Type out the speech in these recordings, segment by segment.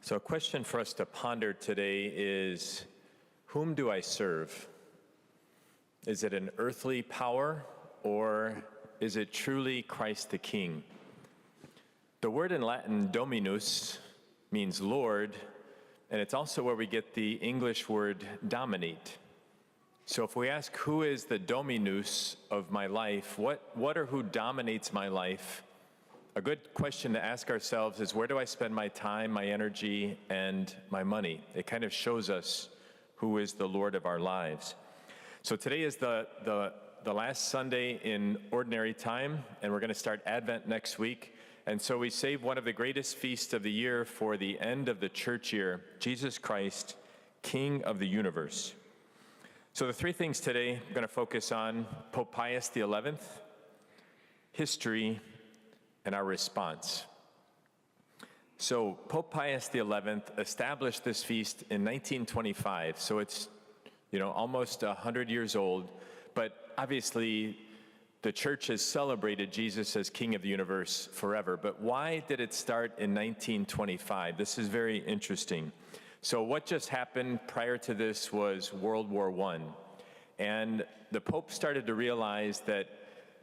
So a question for us to ponder today is, whom do I serve? Is it an earthly power, or is it truly Christ the King? The word in Latin, Dominus, means Lord, and it's also where we get the English word dominate. So if we ask who is the Dominus of my life, what or who dominates my life, a good question to ask ourselves is, where do I spend my time, my energy, and my money? It kind of shows us who is the Lord of our lives. So today is the last Sunday in Ordinary Time, and we're going to start Advent next week. And so we save one of the greatest feasts of the year for the end of the church year, Jesus Christ, King of the universe. So the three things today I'm going to focus on: Pope Pius XI, history, and our response. So Pope Pius XI established this feast in 1925, so it's almost 100 years old, but obviously the church has celebrated Jesus as King of the universe forever. But why did it start in 1925? This is very interesting. So what just happened prior to this was World War I, and the Pope started to realize that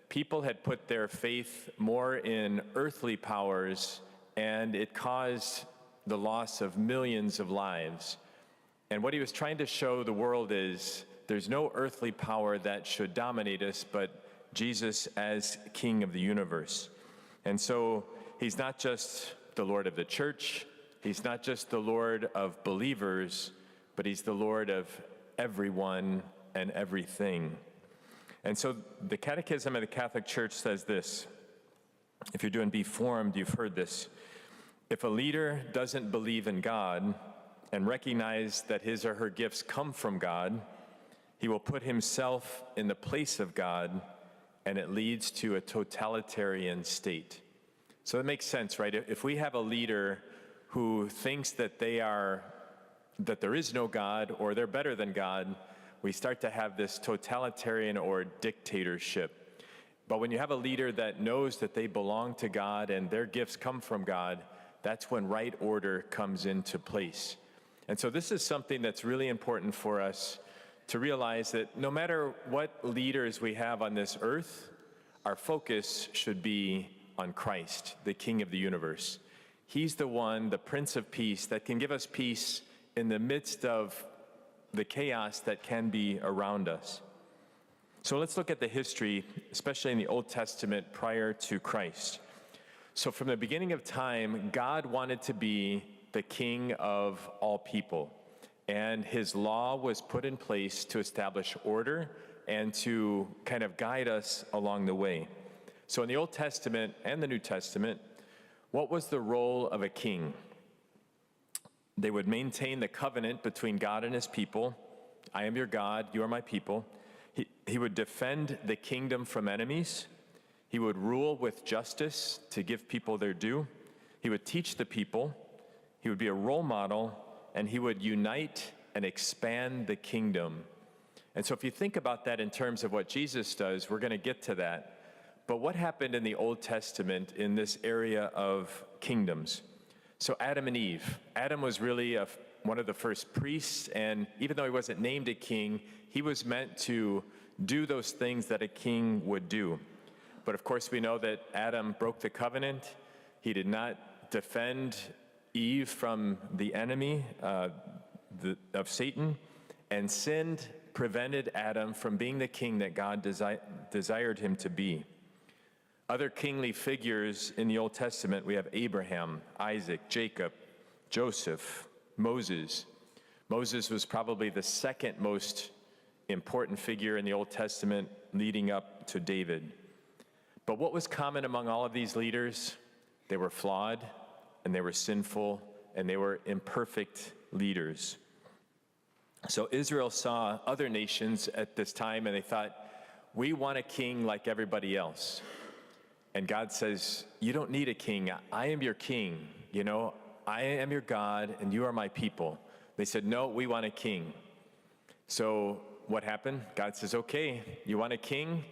people had put their faith more in earthly powers, and it caused the loss of millions of lives. And what he was trying to show the world is there's no earthly power that should dominate us, but Jesus as King of the universe. And so he's not just the Lord of the church, he's not just the Lord of believers, but he's the Lord of everyone and everything. And so the Catechism of the Catholic Church says this. If you're doing Be Formed, you've heard this. If a leader doesn't believe in God and recognize that his or her gifts come from God, he will put himself in the place of God, and it leads to a totalitarian state. So it makes sense, right? If we have a leader who thinks that there is no God, or they're better than God, we start to have this totalitarian or dictatorship. But when you have a leader that knows that they belong to God and their gifts come from God, that's when right order comes into place. And so this is something that's really important for us to realize, that no matter what leaders we have on this earth, our focus should be on Christ, the King of the universe. He's the one, the Prince of Peace, that can give us peace in the midst of the chaos that can be around us. So let's look at the history, especially in the Old Testament prior to Christ. So from the beginning of time, God wanted to be the King of all people, and his law was put in place to establish order and to kind of guide us along the way. So in the Old Testament and the New Testament, what was the role of a king? They would maintain the covenant between God and his people. I am your God, you are my people. He would defend the kingdom from enemies. He would rule with justice to give people their due. He would teach the people. He would be a role model, and he would unite and expand the kingdom. And so if you think about that in terms of what Jesus does, we're going to get to that. But what happened in the Old Testament in this area of kingdoms? So Adam and Eve. Adam was really one of the first priests, and even though he wasn't named a king, he was meant to do those things that a king would do. But of course, we know that Adam broke the covenant. He did not defend Eve from the enemy of Satan, and sin prevented Adam from being the king that God desired him to be. Other kingly figures in the Old Testament, we have Abraham, Isaac, Jacob, Joseph, Moses. Moses was probably the second most important figure in the Old Testament, leading up to David. But what was common among all of these leaders? They were flawed, and they were sinful, and they were imperfect leaders. So Israel saw other nations at this time, and they thought, we want a king like everybody else. And God says, you don't need a king. I am your king. I am your God, and you are my people. They said, no, we want a king. So what happened? God says, okay, you want a king?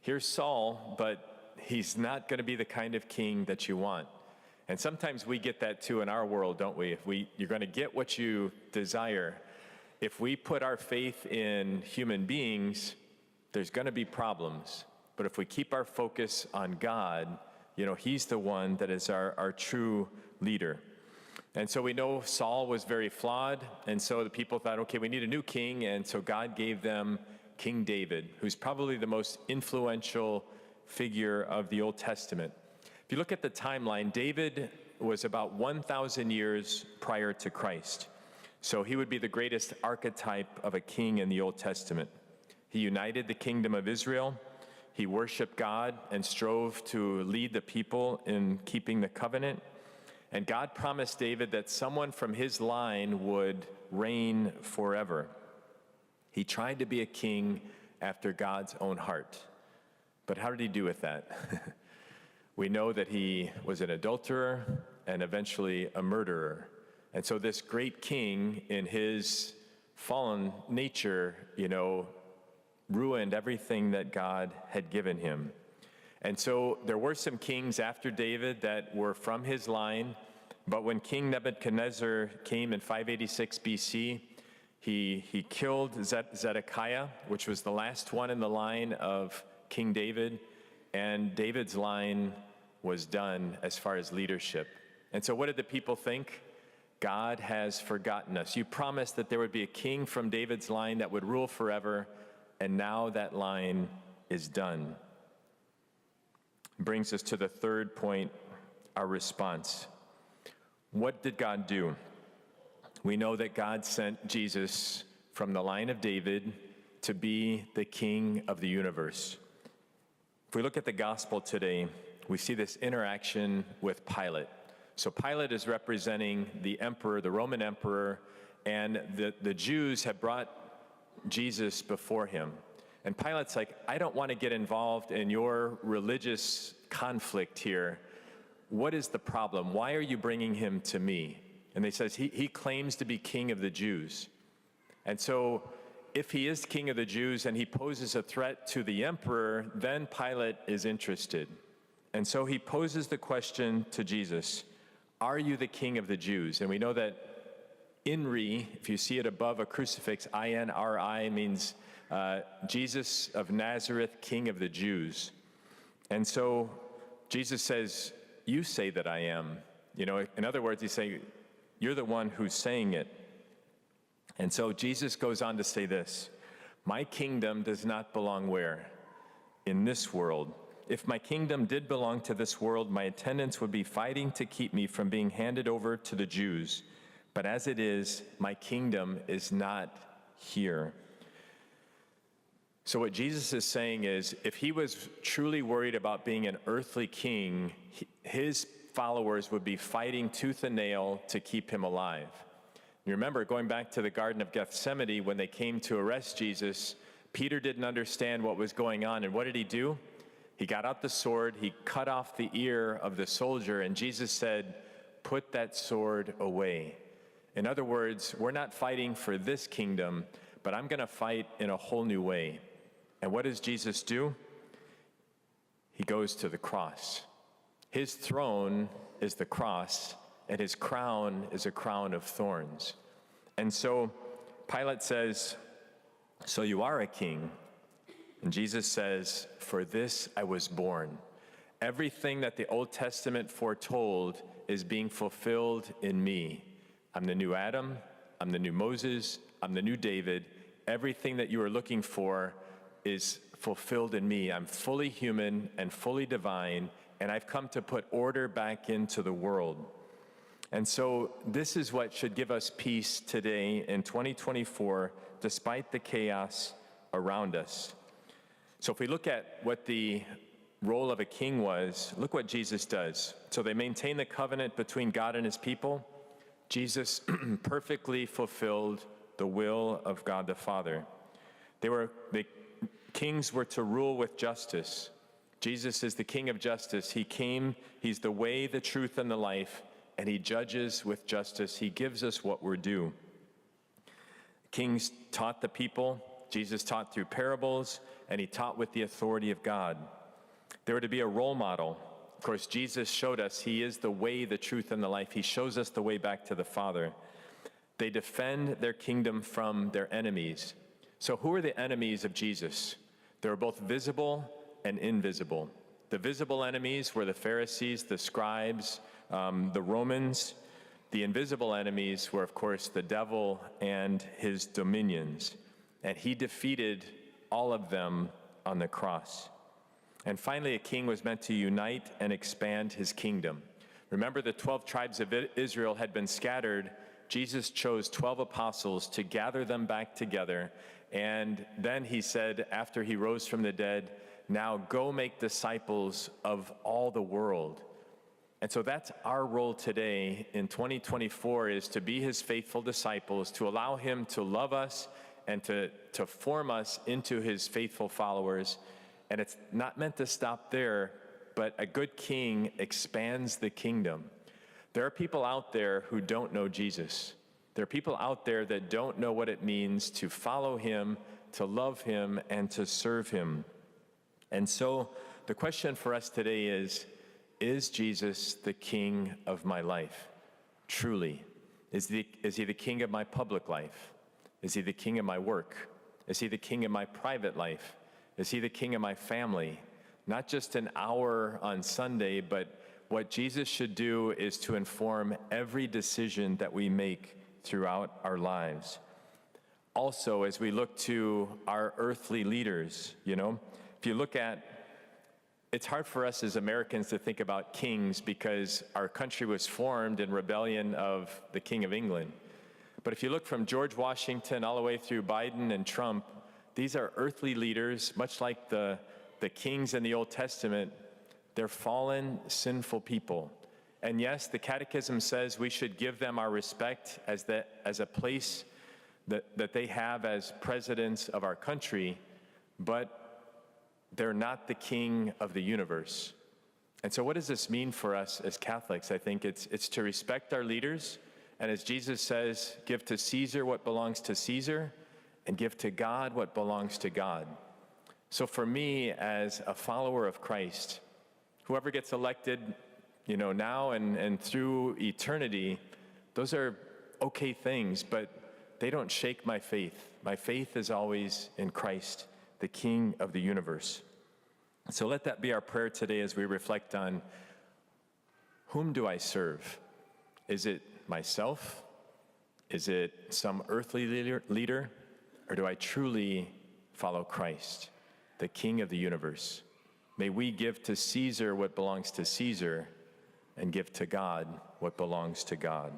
Here's Saul, but he's not going to be the kind of king that you want. And sometimes we get that too in our world, don't we? You're going to get what you desire. If we put our faith in human beings, there's going to be problems. But if we keep our focus on God, he's the one that is our true leader. And so we know Saul was very flawed, and so the people thought, okay, we need a new king, and so God gave them King David, who's probably the most influential figure of the Old Testament. If you look at the timeline, David was about 1,000 years prior to Christ. So he would be the greatest archetype of a king in the Old Testament. He united the kingdom of Israel. He worshiped God and strove to lead the people in keeping the covenant. And God promised David that someone from his line would reign forever. He tried to be a king after God's own heart. But how did he do with that? We know that he was an adulterer and eventually a murderer. And so this great king, in his fallen nature, ruined everything that God had given him. And so there were some kings after David that were from his line, but when King Nebuchadnezzar came in 586 BC, he killed Zedekiah, which was the last one in the line of King David, and David's line was done as far as leadership. And so what did the people think? God has forgotten us. You promised that there would be a king from David's line that would rule forever, and now that line is done. Brings us to the third point, our response. What did God do? We know that God sent Jesus from the line of David to be the king of the universe. If we look at the gospel today, we see this interaction with Pilate. So Pilate is representing the emperor, the Roman emperor, and the Jews have brought Jesus before him. And Pilate's like, I don't want to get involved in your religious conflict here. What is the problem? Why are you bringing him to me? And they says, he claims to be king of the Jews. And so if he is king of the Jews and he poses a threat to the emperor, then Pilate is interested. And so he poses the question to Jesus, are you the king of the Jews? And we know that INRI, if you see it above a crucifix, INRI means Jesus of Nazareth, King of the Jews. And so Jesus says, you say that I am. In other words, he's saying, you're the one who's saying it. And so Jesus goes on to say this, my kingdom does not belong where? In this world. If my kingdom did belong to this world, my attendants would be fighting to keep me from being handed over to the Jews. But as it is, my kingdom is not here. So what Jesus is saying is, if he was truly worried about being an earthly king, his followers would be fighting tooth and nail to keep him alive. You remember going back to the Garden of Gethsemane when they came to arrest Jesus, Peter didn't understand what was going on. And what did he do? He got out the sword, he cut off the ear of the soldier, and Jesus said, put that sword away. In other words, we're not fighting for this kingdom, but I'm going to fight in a whole new way. And what does Jesus do? He goes to the cross. His throne is the cross, and his crown is a crown of thorns. And so Pilate says, so you are a king. And Jesus says, for this I was born. Everything that the Old Testament foretold is being fulfilled in me. I'm the new Adam, I'm the new Moses, I'm the new David. Everything that you are looking for is fulfilled in me. I'm fully human and fully divine, and I've come to put order back into the world. And so this is what should give us peace today in 2024, despite the chaos around us. So if we look at what the role of a king was, look what Jesus does. So they maintain the covenant between God and his people. Jesus perfectly fulfilled the will of God the Father. The kings were to rule with justice. Jesus is the King of justice. He came, he's the way, the truth, and the life, and he judges with justice. He gives us what we're due. Kings taught the people. Jesus taught through parables, and he taught with the authority of God. They were to be a role model. Of course, Jesus showed us he is the way, the truth, and the life. He shows us the way back to the Father. They defend their kingdom from their enemies. So who are the enemies of Jesus? They were both visible and invisible. The visible enemies were the Pharisees, the scribes, the Romans. The invisible enemies were, of course, the devil and his dominions. And he defeated all of them on the cross. And finally, a king was meant to unite and expand his kingdom. Remember, the 12 tribes of Israel had been scattered. Jesus chose 12 apostles to gather them back together. And then he said, after he rose from the dead, now go make disciples of all the world. And so that's our role today in 2024, is to be his faithful disciples, to allow him to love us and to form us into his faithful followers. And it's not meant to stop there, but a good king expands the kingdom. There are people out there who don't know Jesus. There are people out there that don't know what it means to follow him, to love him, and to serve him. And so the question for us today is Jesus the king of my life? Truly. Is he the king of my public life? Is he the king of my work? Is he the king of my private life? Is he the king of my family? Not just an hour on Sunday, but what Jesus should do is to inform every decision that we make throughout our lives. Also, as we look to our earthly leaders, if you look at, it's hard for us as Americans to think about kings because our country was formed in rebellion of the King of England. But if you look from George Washington all the way through Biden and Trump, these are earthly leaders, much like the kings in the Old Testament. They're fallen, sinful people. And yes, the Catechism says we should give them our respect as a place that they have as presidents of our country, but they're not the king of the universe. And so what does this mean for us as Catholics? I think it's to respect our leaders, and as Jesus says, give to Caesar what belongs to Caesar, and give to God what belongs to God. So for me, as a follower of Christ, whoever gets elected, now and through eternity, those are okay things, but they don't shake my faith. My faith is always in Christ, the King of the universe. So let that be our prayer today as we reflect on, whom do I serve? Is it myself? Is it some earthly leader? Or do I truly follow Christ, the King of the universe? May we give to Caesar what belongs to Caesar and give to God what belongs to God.